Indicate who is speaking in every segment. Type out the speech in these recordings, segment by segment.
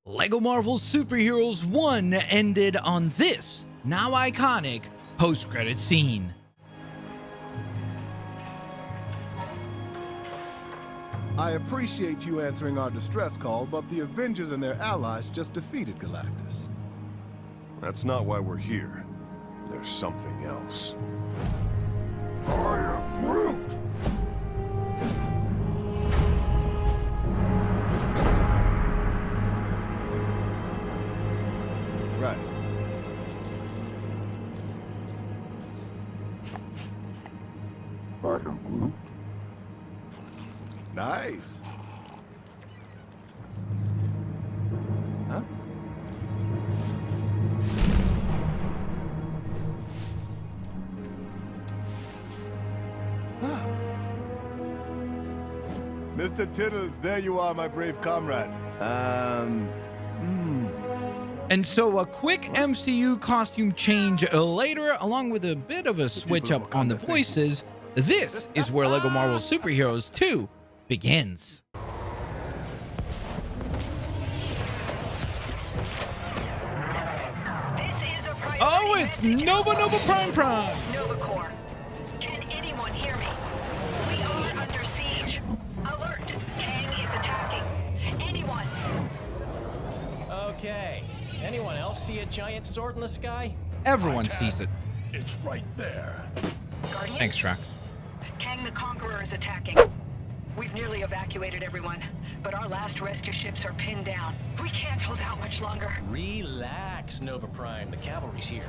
Speaker 1: LEGO Marvel Superheroes 1 ended on this, now iconic, post-credit scene.
Speaker 2: I appreciate you answering our distress call, but the Avengers and their allies just defeated Galactus.
Speaker 3: That's not why we're here. There's something else. I am Groot!
Speaker 2: Right.
Speaker 3: I am Groot.
Speaker 2: Nice. Huh? Mr. Tittles, there you are, my brave comrade.
Speaker 1: And so a quick MCU costume change later, along with a bit of a switch up on the voices. This is where LEGO Marvel Superheroes 2 begins. Oh, it's Nova Prime Prime!
Speaker 4: Nova Corps. Can anyone hear me? We are under siege. Alert! Kang is attacking. Anyone?
Speaker 5: Okay. Anyone else see a giant sword in the sky?
Speaker 1: Everyone sees it.
Speaker 3: It's right there.
Speaker 4: Guardian?
Speaker 1: Thanks, Drax.
Speaker 4: Kang the Conqueror is attacking. We've nearly evacuated everyone, but our last rescue ships are pinned down. We can't hold out much longer.
Speaker 5: Relax, Nova Prime. The cavalry's here.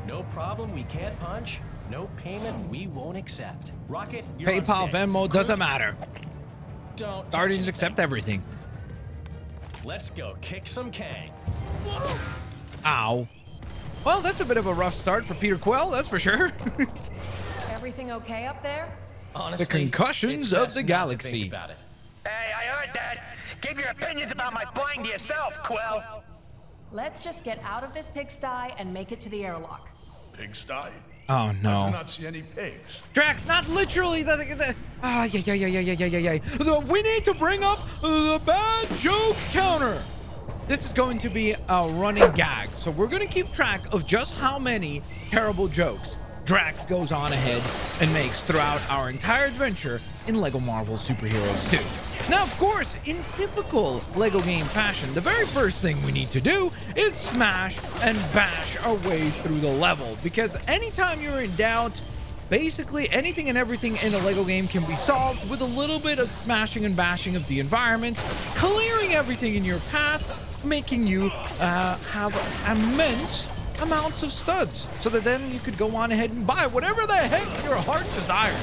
Speaker 5: No problem, we can't punch. No payment, we won't accept. Rocket, you're on
Speaker 1: PayPal,
Speaker 5: standby.
Speaker 1: Venmo, doesn't matter.
Speaker 5: Don't touch
Speaker 1: Guardians
Speaker 5: anything.
Speaker 1: accept everything.
Speaker 5: Let's go kick some Kang.
Speaker 1: Ow. Well, that's a bit of a rough start for Peter Quill, that's for sure.
Speaker 6: Everything okay up there?
Speaker 5: Honestly,
Speaker 1: concussions
Speaker 5: it's
Speaker 1: of
Speaker 5: best
Speaker 1: the
Speaker 5: not to
Speaker 1: galaxy.
Speaker 5: think about it.
Speaker 7: Hey, I heard that. Keep your opinions about my flying to yourself, Quill.
Speaker 6: Let's just get out of this pigsty and make it to the airlock.
Speaker 3: Pigsty?
Speaker 1: Oh
Speaker 3: I
Speaker 1: no.
Speaker 3: do not see any pigs.
Speaker 1: Drax, not literally yeah. We need to bring up the bad joke counter. This is going to be a running gag, so we're going to keep track of just how many terrible jokes Drax goes on ahead and makes throughout our entire adventure in LEGO Marvel Superheroes 2. Now, of course, in typical LEGO game fashion, the very first thing we need to do is smash and bash our way through the level, because anytime you're in doubt, basically anything and everything in a LEGO game can be solved with a little bit of smashing and bashing of the environment, clearing everything in your path, making you have immense amounts of studs, so that then you could go on ahead and buy whatever the heck your heart desires.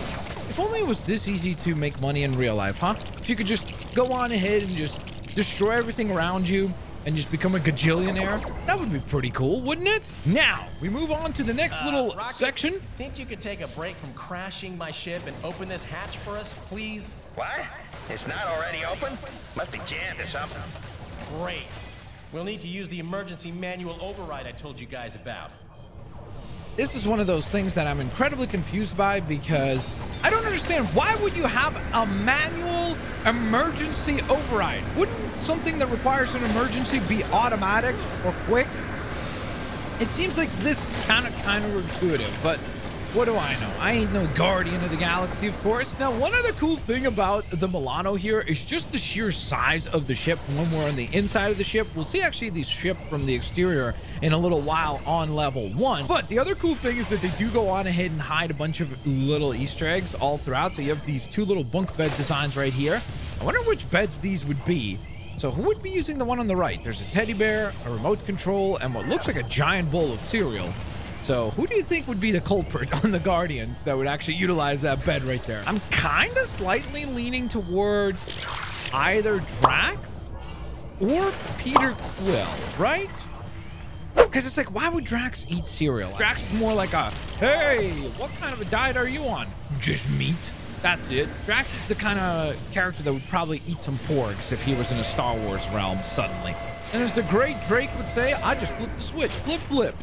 Speaker 1: If only it was this easy to make money in real life, huh? If you could just go on ahead and just destroy everything around you and just become a gajillionaire, that would be pretty cool, wouldn't it? Now, we move on to the next little
Speaker 5: Rocket,
Speaker 1: section.
Speaker 5: Think you could take a break from crashing my ship and open this hatch for us, please?
Speaker 7: What? It's not already open? Must be jammed or something.
Speaker 5: Great. We'll need to use the emergency manual override I told you guys about.
Speaker 1: This is one of those things that I'm incredibly confused by, because I don't understand, why would you have a manual emergency override? Wouldn't something that requires an emergency be automatic or quick? It seems like this is kind of counterintuitive, but what do I know? I ain't no guardian of the galaxy, of course. Now, one other cool thing about the Milano here is just the sheer size of the ship when we're on the inside of the ship. We'll see actually the ship from the exterior in a little while on level 1. But the other cool thing is that they do go on ahead and hide a bunch of little Easter eggs all throughout. So you have these two little bunk bed designs right here. I wonder which beds these would be. So who would be using the one on the right? There's a teddy bear, a remote control, and what looks like a giant bowl of cereal. So who do you think would be the culprit on the Guardians that would actually utilize that bed right there? I'm kind of slightly leaning towards either Drax or Peter Quill, right? Because it's like, why would Drax eat cereal? Drax is more like a, hey, what kind of a diet are you on? Just meat. That's it. Drax is the kind of character that would probably eat some porgs if he was in a Star Wars realm suddenly. And as the great Drake would say, I just flipped the switch. Flip, flip.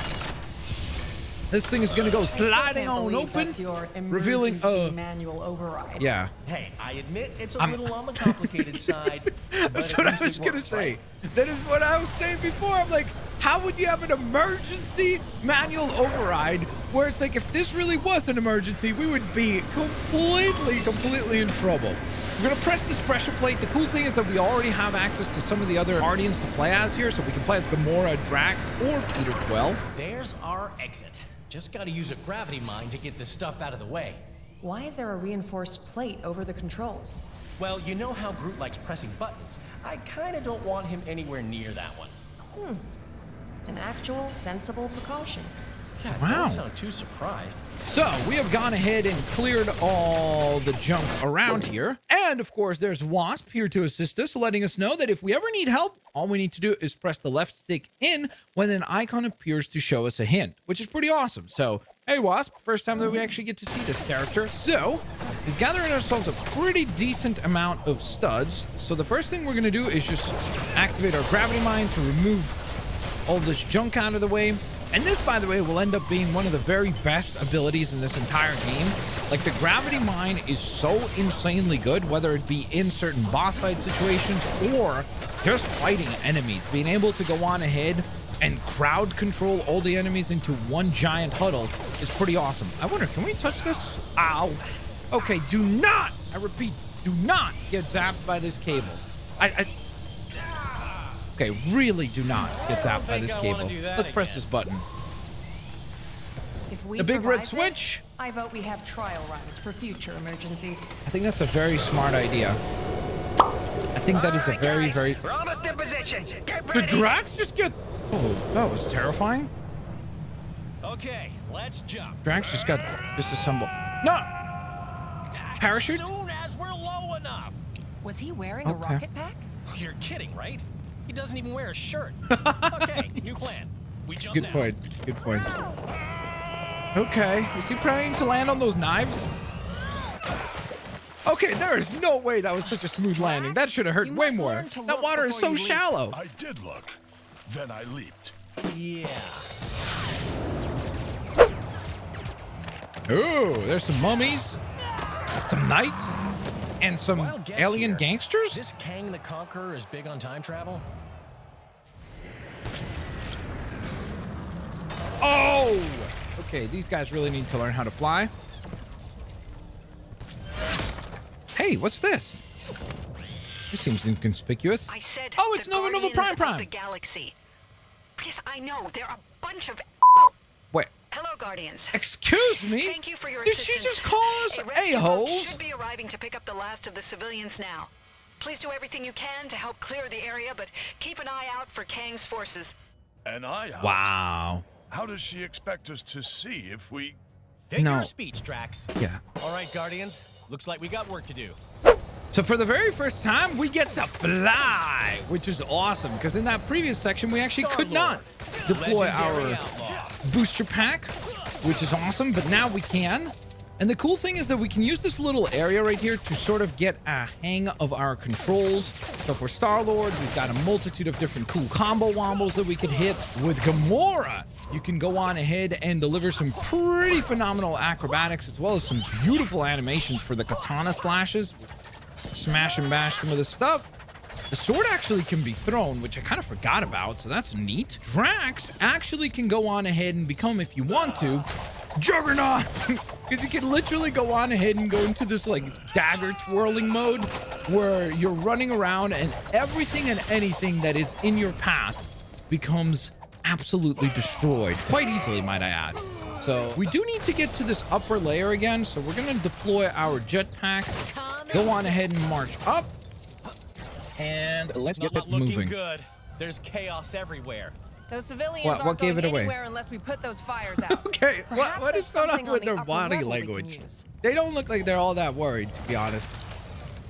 Speaker 1: This thing is gonna go
Speaker 6: I still
Speaker 1: sliding
Speaker 6: can't
Speaker 1: on
Speaker 6: believe
Speaker 1: open,
Speaker 6: that's your
Speaker 1: revealing
Speaker 6: emergency manual override.
Speaker 1: yeah.
Speaker 5: Hey, I admit it's a little on the complicated side. But
Speaker 1: That's
Speaker 5: at
Speaker 1: what I
Speaker 5: least
Speaker 1: was
Speaker 5: it
Speaker 1: gonna
Speaker 5: works,
Speaker 1: say.
Speaker 5: right?
Speaker 1: That is what I was saying before. I'm like, how would you have an emergency manual override where it's like, if this really was an emergency, we would be completely in trouble. We're gonna press this pressure plate. The cool thing is that we already have access to some of the other Guardians to play as here, so we can play as Gamora, Drax, or Peter Quill.
Speaker 5: There's our exit. Just gotta use a gravity mine to get this stuff out of the way.
Speaker 6: Why is there a reinforced plate over the controls?
Speaker 5: Well, you know how Groot likes pressing buttons. I kinda don't want him anywhere near that one.
Speaker 6: An actual sensible precaution.
Speaker 5: Yeah,
Speaker 1: Wow.
Speaker 5: don't sound too surprised.
Speaker 1: So we have gone ahead and cleared all the junk around here. And of course, there's Wasp here to assist us, letting us know that if we ever need help, all we need to do is press the left stick in when an icon appears to show us a hint, which is pretty awesome. So, hey Wasp, first time that we actually get to see this character. So we've gathered ourselves a pretty decent amount of studs. So the first thing we're going to do is just activate our gravity mine to remove all this junk out of the way. And this, by the way, will end up being one of the very best abilities in this entire game. Like, the gravity mine is so insanely good, whether it be in certain boss fight situations or just fighting enemies. Being able to go on ahead and crowd control all the enemies into one giant huddle is pretty awesome. I wonder, can we touch this? Ow. Okay, do not, I repeat, do not get zapped by this cable. Okay, really do not get zapped by this cable. Let's press this button.
Speaker 6: If we
Speaker 1: The big red
Speaker 6: survive this,
Speaker 1: switch.
Speaker 6: I vote we have trial runs for future emergencies.
Speaker 1: I think that's a very smart idea. I think that is a very, very...
Speaker 7: We're almost in position. Get
Speaker 1: The
Speaker 7: ready.
Speaker 1: Drax just get... Oh, that was terrifying.
Speaker 5: Okay, let's jump.
Speaker 1: Drax just got disassembled. No! Parachute?
Speaker 5: As soon as we're low enough.
Speaker 6: Was he wearing a
Speaker 1: Okay.
Speaker 6: rocket pack?
Speaker 5: You're kidding, right? He doesn't even wear a shirt. Okay, new plan. We jump
Speaker 1: Good
Speaker 5: now.
Speaker 1: point. Good point. Okay. Is he planning to land on those knives? Okay, there is no way that was such a smooth landing. That should have hurt
Speaker 6: You
Speaker 1: way
Speaker 6: must
Speaker 1: more.
Speaker 6: learn to
Speaker 1: That
Speaker 6: look
Speaker 1: water is
Speaker 6: before
Speaker 1: so
Speaker 6: you leap.
Speaker 1: shallow.
Speaker 3: I did look. Then I leaped.
Speaker 5: Yeah.
Speaker 1: Ooh, there's some mummies, some knights, and some
Speaker 5: Wild guess
Speaker 1: alien
Speaker 5: here.
Speaker 1: gangsters?
Speaker 5: This Kang the Conqueror is big on time travel?
Speaker 1: Oh! Okay, these guys really need to learn how to fly. Hey, what's this? This seems inconspicuous.
Speaker 4: I said
Speaker 1: Oh, it's
Speaker 4: the
Speaker 1: Nova Nova
Speaker 4: Guardians
Speaker 1: Prime
Speaker 4: of the
Speaker 1: Prime.
Speaker 4: galaxy. Yes, I know. They're a bunch of...
Speaker 1: Wait,
Speaker 4: Hello, Guardians.
Speaker 1: excuse me?
Speaker 4: Thank you for your
Speaker 1: Did
Speaker 4: assistance.
Speaker 1: she just call us
Speaker 4: A rescue boat
Speaker 1: a-holes?
Speaker 4: should be arriving to pick up the last of the civilians now. Please do everything you can to help clear the area, but keep an eye out for Kang's forces.
Speaker 3: And I out.
Speaker 1: Wow.
Speaker 3: How does she expect us to see if we...
Speaker 5: Figure
Speaker 1: No.
Speaker 5: of speech, Drax.
Speaker 1: Yeah.
Speaker 5: All right, Guardians. Looks like we got work to do.
Speaker 1: So for the very first time, we get to fly, which is awesome, because in that previous section, we actually could not deploy
Speaker 5: Legendary
Speaker 1: our
Speaker 5: outlaw.
Speaker 1: booster pack, which is awesome, but now we can. And the cool thing is that we can use this little area right here to sort of get a hang of our controls. So for Star-Lord, we've got a multitude of different cool combo wombos that we could hit. With Gamora, you can go on ahead and deliver some pretty phenomenal acrobatics, as well as some beautiful animations for the katana slashes. Smash and bash some of this stuff. The sword actually can be thrown, which I kind of forgot about, so that's neat. Drax actually can go on ahead and become, if you want to, Juggernaut, because you can literally go on ahead and go into this like dagger twirling mode where you're running around and everything and anything that is in your path becomes absolutely destroyed quite easily, might I add. So we do need to get to this upper layer again, so we're going to deploy our jetpack, go on ahead and march up, and let's get
Speaker 5: Not
Speaker 1: it
Speaker 5: looking
Speaker 1: moving.
Speaker 5: good. There's chaos everywhere.
Speaker 6: Those civilians
Speaker 1: What
Speaker 6: aren't
Speaker 1: gave
Speaker 6: going
Speaker 1: it away?
Speaker 6: anywhere unless we put those fires out.
Speaker 1: Okay,
Speaker 6: Perhaps
Speaker 1: what
Speaker 6: there's
Speaker 1: is going on
Speaker 6: something
Speaker 1: with
Speaker 6: the
Speaker 1: their
Speaker 6: upper
Speaker 1: body
Speaker 6: level we can
Speaker 1: language?
Speaker 6: use.
Speaker 1: They don't look like they're all that worried, to be honest.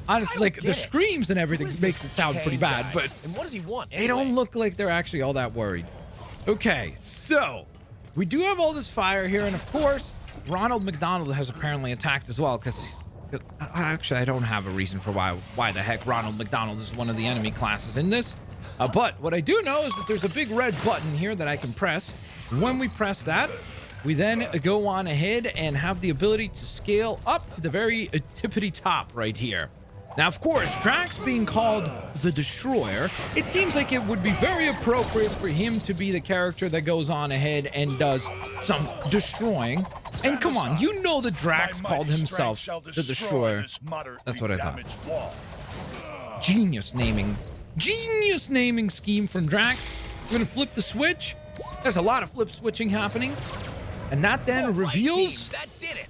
Speaker 1: Honestly, like the
Speaker 5: get it.
Speaker 1: screams and everything makes it sound pretty bad,
Speaker 5: Kang
Speaker 1: but
Speaker 5: guy? And what does he want?
Speaker 1: they don't
Speaker 5: anyway?
Speaker 1: look like they're actually all that worried. Okay, so we do have all this fire here, and of course, Ronald McDonald has apparently attacked as well, because actually I don't have a reason for why the heck Ronald McDonald is one of the enemy classes in this. But what I do know is that there's a big red button here that I can press. When we press that, we then go on ahead and have the ability to scale up to the very tippity top right here. Now, of course, Drax being called the Destroyer, it seems like it would be very appropriate for him to be the character that goes on ahead and does some destroying. And come on, you know that Drax called himself the Destroyer. That's what I thought. Genius naming scheme from Drax. We're gonna flip the switch. There's a lot of flip switching happening. And that then reveals
Speaker 5: That did it.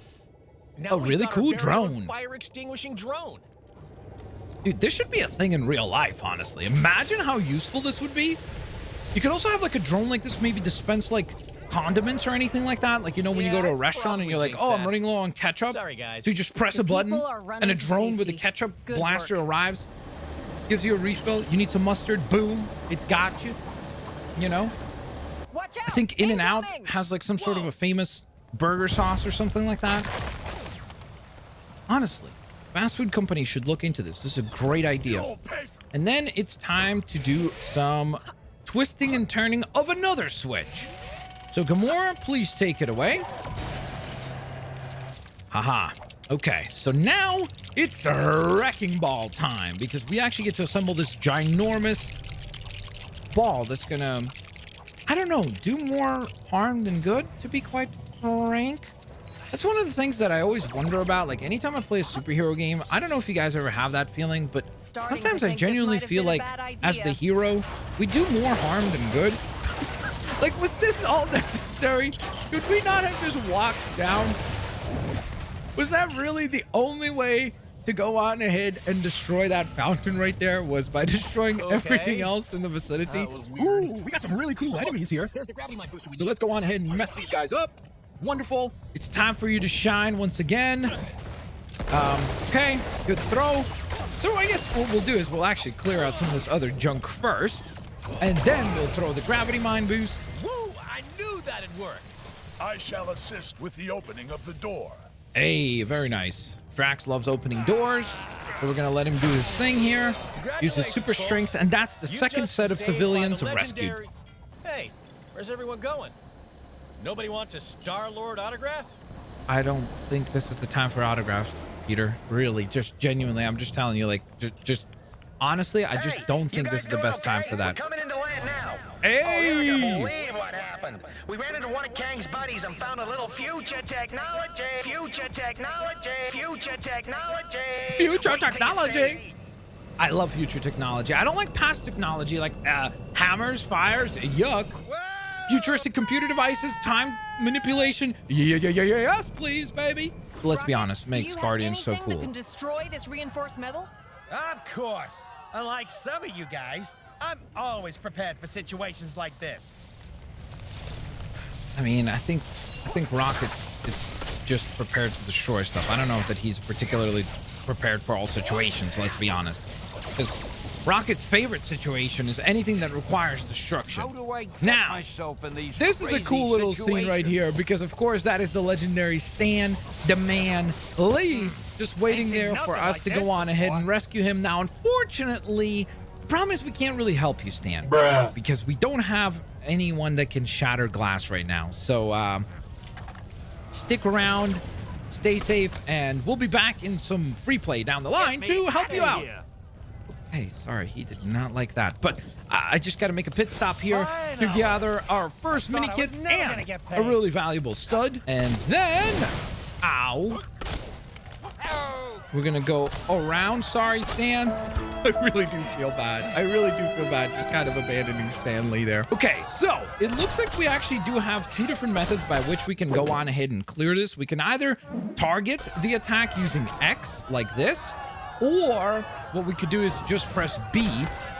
Speaker 1: a really cool drone.
Speaker 5: Fire extinguishing drone.
Speaker 1: Dude, this should be a thing in real life, honestly. Imagine how useful this would be. You could also have like a drone like this maybe dispense like condiments or anything like that. Like, you know, when you go to a restaurant and you're like, oh, I'm running low on ketchup.
Speaker 5: Sorry, guys.
Speaker 1: So you just press a button and a drone with a ketchup blaster arrives, gives you a refill. You need some mustard. Boom. It's got you. You know?
Speaker 6: Watch out!
Speaker 1: I think In-N-Out has like some sort of a famous burger sauce or something like that. Honestly, fast food companies should look into this. This is a great idea. And then it's time to do some twisting and turning of another switch. So Gamora, please take it away. Haha. Okay, so now it's wrecking ball time because we actually get to assemble this ginormous ball that's gonna, I don't know, do more harm than good, to be quite frank. That's one of the things that I always wonder about. Like, anytime I play a superhero game, I don't know if you guys ever have that feeling, but sometimes I genuinely feel like, as the hero, we do more harm than good. Like, was this all necessary? Could we not have just walked down? Was that really the only way to go on ahead and destroy that fountain right there, was by destroying everything else in the vicinity? Ooh, we got some really cool enemies here. So let's go on ahead and mess these guys up. Wonderful. It's time for you to shine once again. Okay, good throw. So I guess what we'll do is we'll actually clear out some of this other junk first, and then we'll throw the gravity mine boost.
Speaker 5: Woo! I knew that'd work.
Speaker 8: I shall assist with the opening of the door.
Speaker 1: Hey, very nice. Drax loves opening doors, so we're gonna let him do his thing here. Use his super strength, and that's the second set of civilians rescued.
Speaker 5: Hey, where's everyone going? Nobody wants a Star-Lord autograph?
Speaker 1: I don't think this is the time for autographs, Peter. Really, just genuinely, I'm just telling you, like, just honestly, I just don't think this is the best time for that.
Speaker 7: We're coming into land now.
Speaker 1: Hey!
Speaker 7: Oh, you're not gonna believe what happened. We ran into one of Kang's buddies and found a little future technology. Future technology. Future technology.
Speaker 1: Future technology. I love future technology. I don't like past technology, like hammers, fires, yuck.
Speaker 7: Whoa!
Speaker 1: Futuristic computer devices, time manipulation. Yes, please, baby. Let's be honest, makes Guardians so cool.
Speaker 6: That can destroy this reinforced metal?
Speaker 9: Of course. Unlike some of you guys, I'm always prepared for situations like this.
Speaker 1: I mean, I think Rocket is just prepared to destroy stuff. I don't know that he's particularly prepared for all situations, let's be honest. Because Rocket's favorite situation is anything that requires destruction.
Speaker 9: How do I get
Speaker 1: now,
Speaker 9: myself in these
Speaker 1: this is a cool little scene right here, because of course that is the legendary Stan the Man Lee just waiting there for us to go on ahead and rescue him. Now, unfortunately, the problem is we can't really help you, Stan, because we don't have anyone that can shatter glass right now. So stick around, stay safe, and we'll be back in some free play down the line to help you out. Hey, sorry, he did not like that, but I just got to make a pit stop here to gather our first mini kit and a really valuable stud, and then we're gonna go around. Sorry, Stan. I really do feel bad. I really do feel bad just kind of abandoning Stan Lee there. Okay, so it looks like we actually do have two different methods by which we can go on ahead and clear this. We can either target the attack using X like this, or what we could do is just press B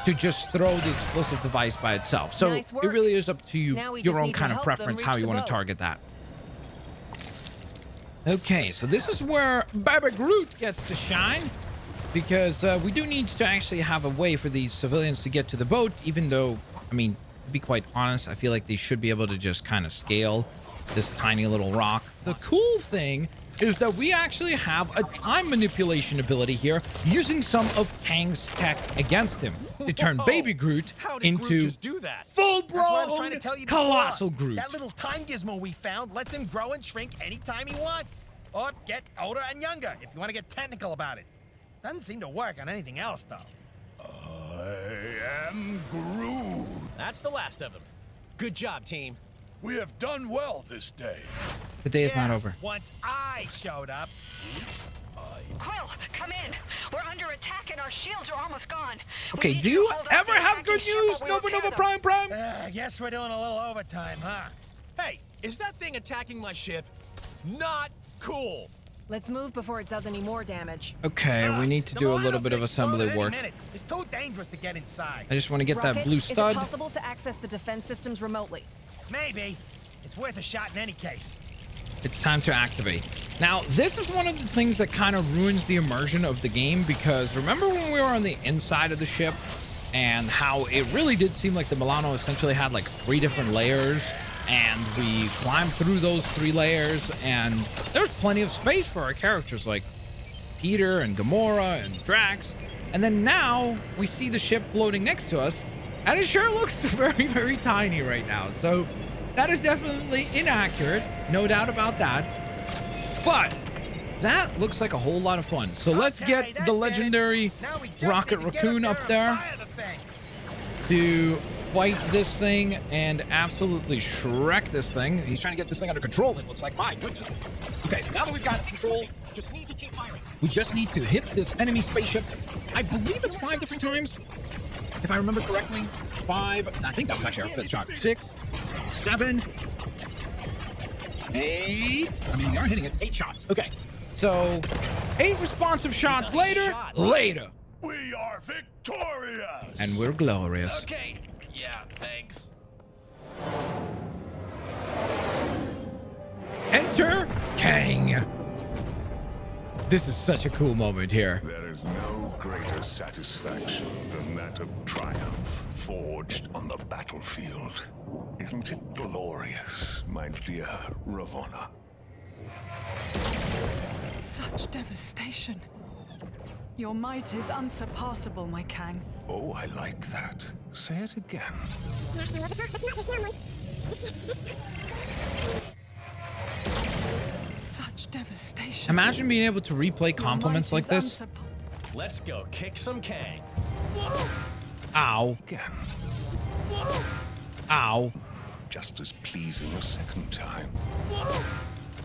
Speaker 1: to just throw the explosive device by itself. So it really is up to you, your own kind of preference, how you want to target that. Okay, so this is where Baby Groot gets to shine, because we do need to actually have a way for these civilians to get to the boat, even though, I mean, to be quite honest, I feel like they should be able to just kind of scale this tiny little rock. The cool thing is that we actually have a time manipulation ability here using some of Kang's tech against him to turn Baby Groot
Speaker 9: How did Groot
Speaker 1: into
Speaker 9: just do that? That's what I was
Speaker 1: full-blown
Speaker 9: trying to tell you before.
Speaker 1: colossal Groot.
Speaker 9: That little time gizmo we found lets him grow and shrink anytime he wants. Or get older and younger, if you want to get technical about it. Doesn't seem to work on anything else, though.
Speaker 8: I am Groot.
Speaker 5: That's the last of them. Good job, team.
Speaker 8: We have done well this day.
Speaker 1: The day is not over.
Speaker 9: Once I showed up.
Speaker 4: Quill, come in. We're under attack and our shields are almost gone. We
Speaker 1: Okay,
Speaker 4: need
Speaker 1: do
Speaker 4: you to
Speaker 1: you
Speaker 4: hold up
Speaker 1: ever
Speaker 4: the
Speaker 1: have
Speaker 4: attacking
Speaker 1: good
Speaker 4: ship
Speaker 1: news,
Speaker 4: while we
Speaker 1: Nova
Speaker 4: repair
Speaker 1: Nova
Speaker 4: them.
Speaker 1: Prime Prime?
Speaker 9: I guess we're doing a little overtime, huh?
Speaker 5: Hey, is that thing attacking my ship? Not cool.
Speaker 6: Let's move before it does any more damage.
Speaker 1: Okay, we need to
Speaker 9: The
Speaker 1: do a
Speaker 9: line
Speaker 1: little
Speaker 9: will
Speaker 1: bit of
Speaker 9: explode
Speaker 1: assembly
Speaker 9: at any
Speaker 1: work.
Speaker 9: minute. It's too dangerous to get inside.
Speaker 1: I just want to get that
Speaker 6: Rocket,
Speaker 1: blue
Speaker 6: is it
Speaker 1: stud.
Speaker 6: possible to access the defense systems remotely?
Speaker 9: Maybe. It's worth a shot in any case.
Speaker 1: It's time to activate. Now, this is one of the things that kind of ruins the immersion of the game, because remember when we were on the inside of the ship and how it really did seem like the Milano essentially had like 3 different layers, and we climbed through those 3 layers, and there's plenty of space for our characters like Peter and Gamora and Drax. And then now we see the ship floating next to us, and it sure looks very, very tiny right now. So that is definitely inaccurate, no doubt about that. But that looks like a whole lot of fun. So let's
Speaker 9: Okay,
Speaker 1: get the legendary
Speaker 9: Now we just
Speaker 1: Rocket
Speaker 9: need to get
Speaker 1: Raccoon
Speaker 9: up
Speaker 1: up
Speaker 9: there
Speaker 1: there
Speaker 9: and fire the thing.
Speaker 1: to fight this thing and absolutely Shrek this thing. He's trying to get this thing under control, it looks like. My goodness. Okay, so now that we've got control, just need to keep firing. We just need to hit this enemy spaceship. I believe it's 5 different times, if I remember correctly. 5, I think that was actually our 5th shot. 6, 7, 8. I mean, we are hitting it 8 shots. Okay, so 8 responsive shots later.
Speaker 8: We are victorious.
Speaker 1: And we're glorious.
Speaker 5: Okay. Yeah, thanks.
Speaker 1: Enter Kang. This is such a cool moment here.
Speaker 3: There is no greater satisfaction than that of triumph forged on the battlefield. Isn't it glorious, my dear Ravonna?
Speaker 10: Such devastation. Your might is unsurpassable, my Kang.
Speaker 3: Oh, I like that. Say it again.
Speaker 10: Such devastation.
Speaker 1: Imagine being able to replay compliments
Speaker 10: Your
Speaker 1: like
Speaker 10: might
Speaker 1: this.
Speaker 10: is
Speaker 5: Let's go kick some Kang.
Speaker 1: Ow.
Speaker 3: Again.
Speaker 1: Ow.
Speaker 3: Just as pleasing a second time.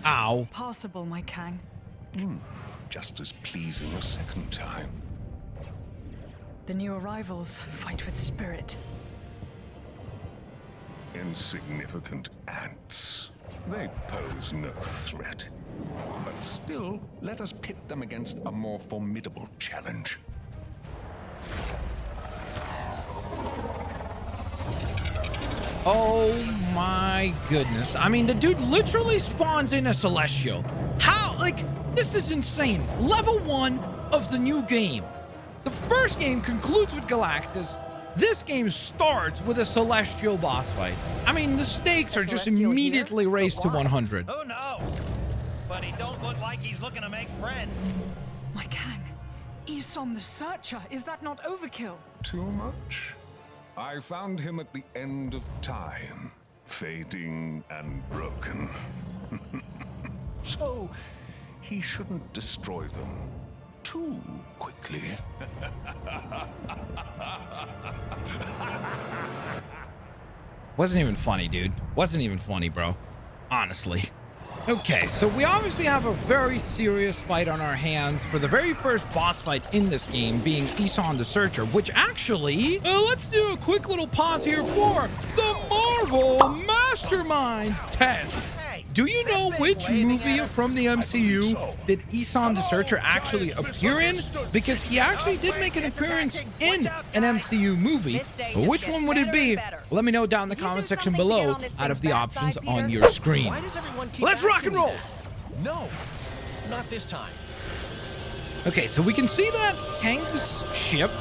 Speaker 1: Ow.
Speaker 10: unsurpassable, my Kang.
Speaker 3: Just as pleasing a second time.
Speaker 10: The new arrivals fight with spirit.
Speaker 3: Insignificant ants. They pose no threat. But still, let us pit them against a more formidable challenge.
Speaker 1: Oh my goodness. I mean, the dude literally spawns in a Celestial. How? Like, this is insane. Level 1 of the new game. The first game concludes with Galactus. This game starts with a Celestial boss fight. I mean, the stakes are just
Speaker 6: Celestial
Speaker 1: immediately
Speaker 6: here?
Speaker 1: raised to 100.
Speaker 9: Who knows? But he don't look like he's looking to make friends.
Speaker 10: My Kang. Isom the Searcher, is that not overkill?
Speaker 3: Too much? I found him at the end of time, fading and broken. So, he shouldn't destroy them too quickly.
Speaker 1: Wasn't even funny, dude. Wasn't even funny, bro. Honestly. Okay, so we obviously have a very serious fight on our hands for the very first boss fight in this game, being Isom the Searcher, which actually, let's do a quick little pause here for the Marvel Masterminds test. Do you know which movie from the MCU did Isom the Searcher actually appear in? Because he actually did make an appearance in an MCU movie. But which one would it be? Let me know down in the comment section below out of the options on your screen.
Speaker 5: Why does everyone keep
Speaker 1: Let's rock and
Speaker 5: asking me
Speaker 1: roll.
Speaker 5: that? No, not this time.
Speaker 1: Okay, so we can see that Kang's ship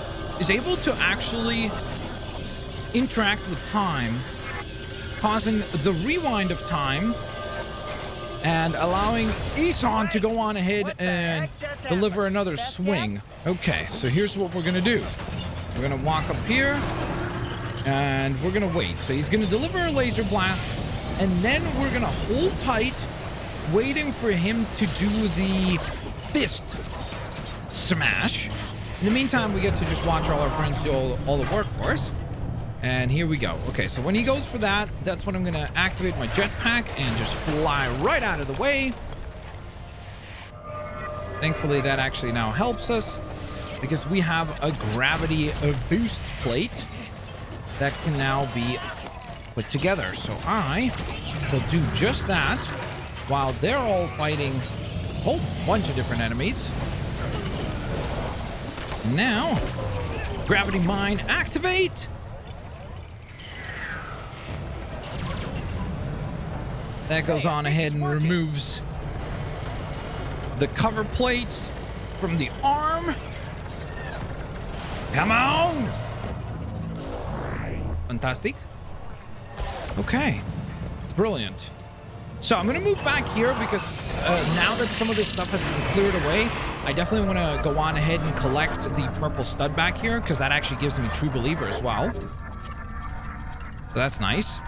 Speaker 1: is able to actually interact with time, causing the rewind of time and allowing Isan to go on ahead and deliver another swing. Okay, so here's what we're gonna do. We're gonna walk up here and we're gonna wait. So he's gonna deliver a laser blast, and then we're gonna hold tight, waiting for him to do the fist smash. In the meantime, we get to just watch all our friends do all the work for us. And here we go. Okay, so when he goes for that, that's when I'm gonna activate my jetpack and just fly right out of the way. Thankfully, that actually now helps us because we have a gravity boost plate that can now be put together. So I will do just that while they're all fighting a whole bunch of different enemies. Now, gravity mine activate. That goes on ahead and removes the cover plate from the arm. Come on! Fantastic. Okay. Brilliant. So I'm going to move back here because now that some of this stuff has been cleared away, I definitely want to go on ahead and collect the purple stud back here because that actually gives me True Believer as well. So that's nice.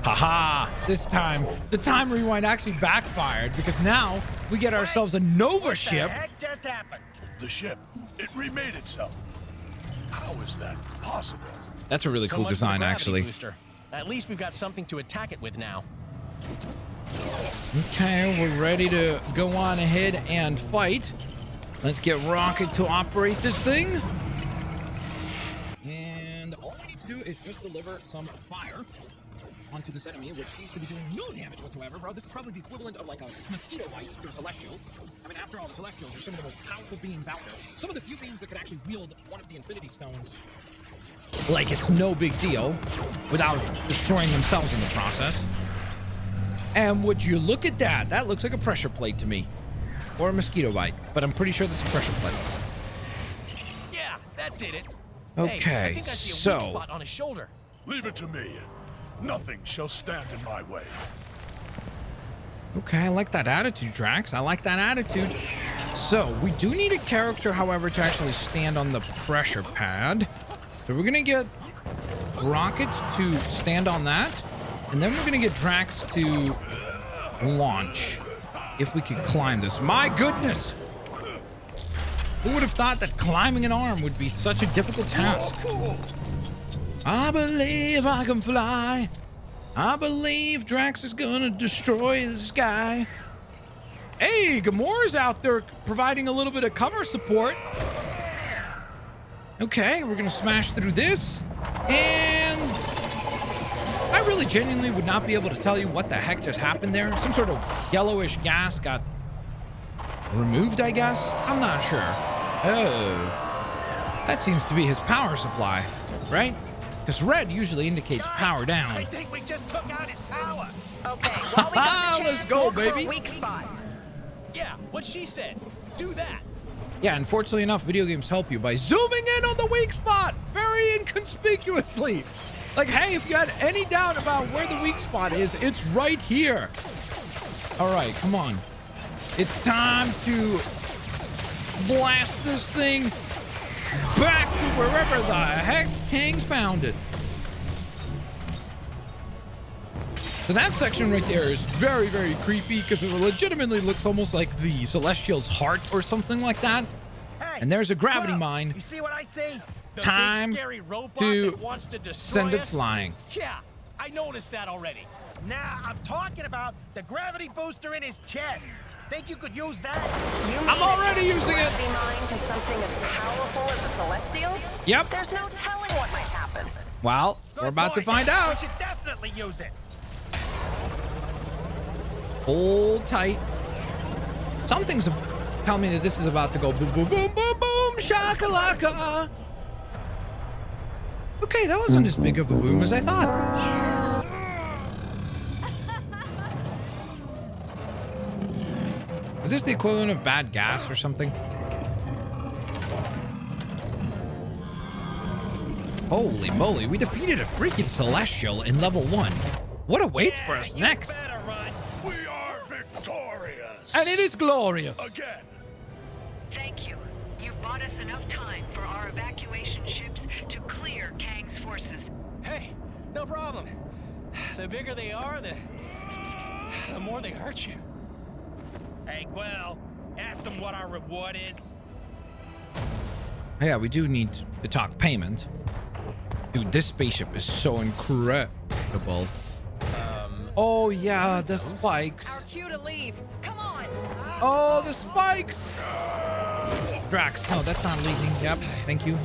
Speaker 1: Haha, this time, the time rewind actually backfired because now we get ourselves a Nova ship.
Speaker 9: What the heck just happened?
Speaker 8: The ship, it remade itself. How is that possible?
Speaker 1: That's a really
Speaker 5: So
Speaker 1: cool
Speaker 5: much for the
Speaker 1: design,
Speaker 5: gravity
Speaker 1: actually.
Speaker 5: Booster. At least we've got something to attack it with now.
Speaker 1: Okay, we're ready to go on ahead and fight. Let's get Rocket to operate this thing. And all we need to do is just deliver some fire onto this enemy, which seems to be doing no damage whatsoever. Bro, this is probably the equivalent of like a mosquito bite to a Celestial. I mean, after all, the Celestials are some of the most powerful beings out there. Some of the few beings that could actually wield one of the Infinity Stones like it's no big deal without destroying themselves in the process. And would you look at that? That looks like a pressure plate to me. Or a mosquito bite, but I'm pretty sure that's a pressure plate.
Speaker 5: Yeah, that did it.
Speaker 1: Okay,
Speaker 5: hey, I think I see a
Speaker 1: so
Speaker 5: weak spot on his shoulder.
Speaker 8: Leave it to me. Nothing shall stand in my way.
Speaker 1: okay, I like that attitude, Drax. I like that attitude. So we do need a character, however, to actually stand on the pressure pad. So we're gonna get Rocket to stand on that, and then we're gonna get Drax to launch. If we could climb this. My goodness! Who would have thought that climbing an arm would be such a difficult task? I believe I can fly. I believe Drax is gonna destroy the sky. Hey, Gamora's out there providing a little bit of cover support. Okay, we're gonna smash through this. And I really genuinely would not be able to tell you what the heck just happened there. Some sort of yellowish gas got removed, I guess. I'm not sure. Oh, that seems to be his power supply, right? Because red usually indicates power down.
Speaker 9: I think we just took out his power.
Speaker 4: Okay, while we got the
Speaker 1: Let's
Speaker 4: chance,
Speaker 1: go,
Speaker 4: look for
Speaker 1: baby.
Speaker 4: a weak spot.
Speaker 5: Yeah, what she said. Do that.
Speaker 1: Yeah, unfortunately enough, video games help you by zooming in on the weak spot very inconspicuously. Like, hey, if you had any doubt about where the weak spot is, it's right here. All right, come on. It's time to blast this thing back to wherever the heck Kang found it. So that section right there is very, very creepy because it legitimately looks almost like the Celestial's heart or something like that.
Speaker 9: Hey,
Speaker 1: And there's a gravity
Speaker 9: Quill,
Speaker 1: mine.
Speaker 9: You see what I see?
Speaker 5: The
Speaker 1: Time
Speaker 5: big, scary robot
Speaker 1: to
Speaker 5: that wants to destroy
Speaker 1: send it
Speaker 5: us?
Speaker 1: flying.
Speaker 5: Yeah, I noticed that already.
Speaker 9: Nah, I'm talking about the gravity booster in his chest. Think you could use that?
Speaker 4: You mean
Speaker 1: I'm already
Speaker 4: to
Speaker 1: using it.
Speaker 4: gravity mine to something as powerful as a Celestial?
Speaker 1: Yep.
Speaker 4: There's no telling what might happen.
Speaker 1: Well, we're about to find out.
Speaker 9: We should definitely use it.
Speaker 1: Hold tight. Some things tell me that this is about to go boom, boom, boom, boom, boom, shakalaka. Okay, that wasn't as big of a boom as I thought. Is this the equivalent of bad gas or something? Holy moly, we defeated a freaking Celestial in level 1. What awaits for us next?
Speaker 9: Better run.
Speaker 8: We are victorious.
Speaker 1: And it is glorious.
Speaker 8: Again.
Speaker 4: Thank you. You've bought us enough time for our evacuation ships to clear Kang's forces.
Speaker 5: Hey, no problem. The bigger they are, the more they hurt you.
Speaker 9: Hey, Quill, ask them what our reward is.
Speaker 1: Yeah, we do need to talk payment. Dude, this spaceship is so incredible. Oh yeah, the spikes.
Speaker 6: Our cue to leave. Come on.
Speaker 1: Oh, the spikes. Drax, no, that's not leaving. Yep, thank you.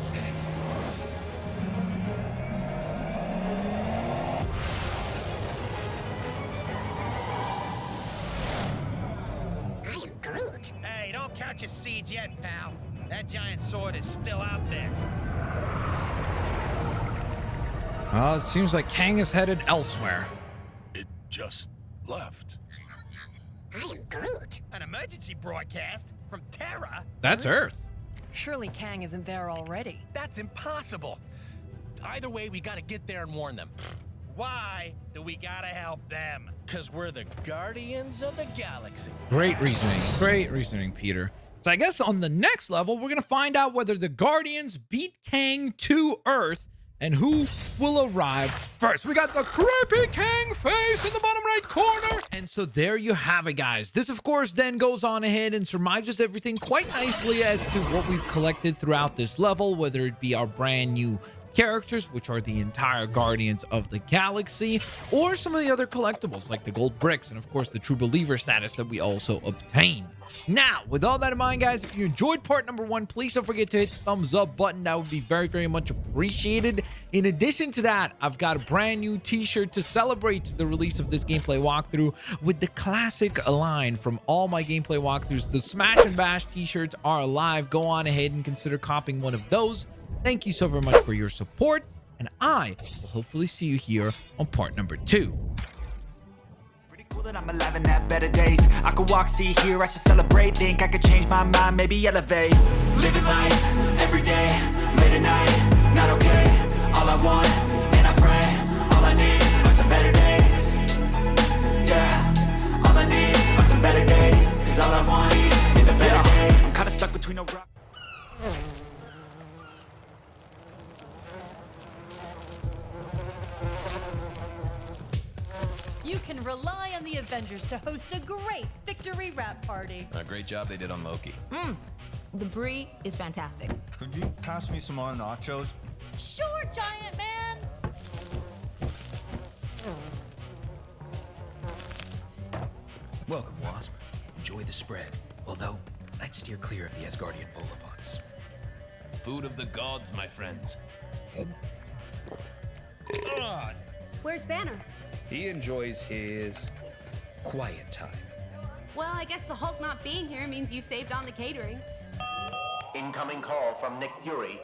Speaker 7: I am Groot.
Speaker 9: Hey, don't count your seeds yet, pal. That giant sword is still out there.
Speaker 1: Well, it seems like Kang is headed elsewhere.
Speaker 8: It just left.
Speaker 7: I am Groot.
Speaker 9: An emergency broadcast from Terra?
Speaker 1: That's Earth.
Speaker 6: Surely Kang isn't there already.
Speaker 5: That's impossible. Either way, we gotta get there and warn them.
Speaker 9: Why do we gotta help them?
Speaker 5: Because we're the Guardians of the Galaxy.
Speaker 1: Great reasoning, Peter. So I guess on the next level, we're going to find out whether the Guardians beat Kang to Earth and who will arrive first. We got the creepy Kang face in the bottom right corner. And so there you have it, guys. This, of course, then goes on ahead and surmises everything quite nicely as to what we've collected throughout this level, whether it be our brand new characters, which are the entire Guardians of the Galaxy, or some of the other collectibles like the gold bricks and of course the True Believer status that we also obtained. Now, with all that in mind, guys, if you enjoyed part number 1, please don't forget to hit the thumbs up button. That would be very, very much appreciated. In addition to that, I've got a brand new t-shirt to celebrate the release of this gameplay walkthrough with the classic line from all my gameplay walkthroughs. The Smash and Bash t-shirts are alive. Go on ahead and consider copying one of those. Thank you so very much for your support, and I will hopefully see you here on part number 2.
Speaker 11: Pretty cool that I'm alive and have better days. I could walk, see, hear, I should celebrate. Think I could change my mind, maybe elevate. Living life, every day, late at night, not okay. All I want, and I pray, all I need are some better days. Yeah, all I need are some better days. Cause all I want is the better days. I'm kinda stuck between a rock.
Speaker 12: You can rely on the Avengers to host a great victory rap party.
Speaker 13: A great job they did on Loki.
Speaker 12: The brie is fantastic.
Speaker 14: Could you pass me some more nachos?
Speaker 12: Sure, giant man!
Speaker 13: Welcome, Wasp. Enjoy the spread. Although, I'd steer clear of the Asgardian Volivants. Food of the gods, my friends.
Speaker 12: Where's Banner?
Speaker 13: He enjoys his quiet time.
Speaker 12: Well, I guess the Hulk not being here means you saved on the catering.
Speaker 7: Incoming call from Nick Fury.